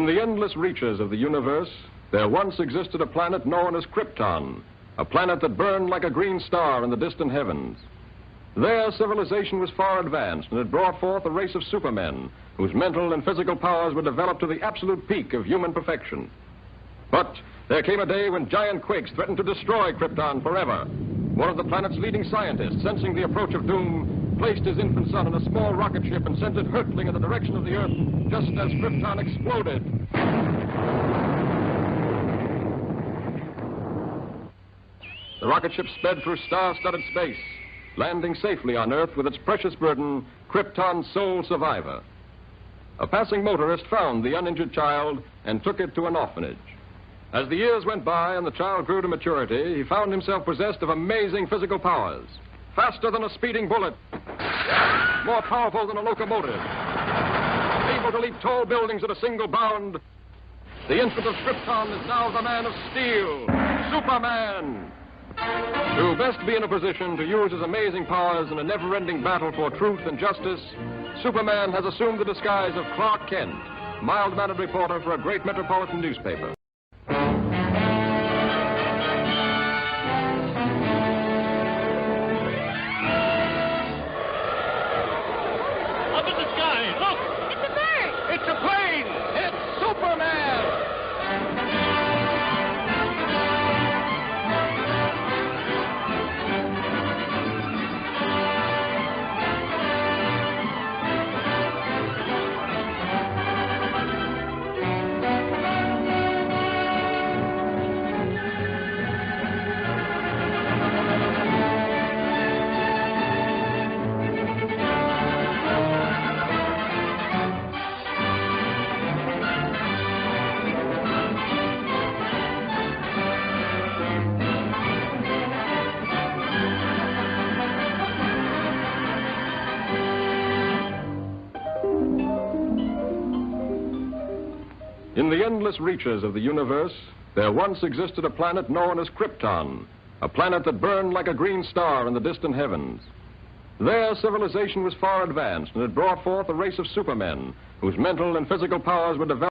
the endless reaches of the universe, there once existed a planet known as Krypton, a planet that burned like a green star in the distant heavens. There, civilization was far advanced and had brought forth a race of supermen whose mental and physical powers were developed to the absolute peak of human perfection. But there came a day when giant quakes threatened to destroy Krypton forever. One of the planet's leading scientists, sensing the approach of doom, placed his infant son in a small rocket ship and sent it hurtling in the direction of the Earth just as Krypton exploded. The rocket ship sped through star-studded space, landing safely on Earth with its precious burden, Krypton's sole survivor. A passing motorist found the uninjured child and took it to an orphanage. As the years went by and the child grew to maturity, he found himself possessed of amazing physical powers. Faster than a speeding bullet, more powerful than a locomotive, able to leap tall buildings at a single bound. The infant of Krypton is now the man of steel, Superman. To best be in a position to use his amazing powers in a never-ending battle for truth and justice, Superman has assumed the disguise of Clark Kent, mild-mannered reporter for a great metropolitan newspaper. In the endless reaches of the universe, there once existed a planet known as Krypton, a planet that burned like a green star in the distant heavens. There, civilization was far advanced and had brought forth a race of supermen whose mental and physical powers were developed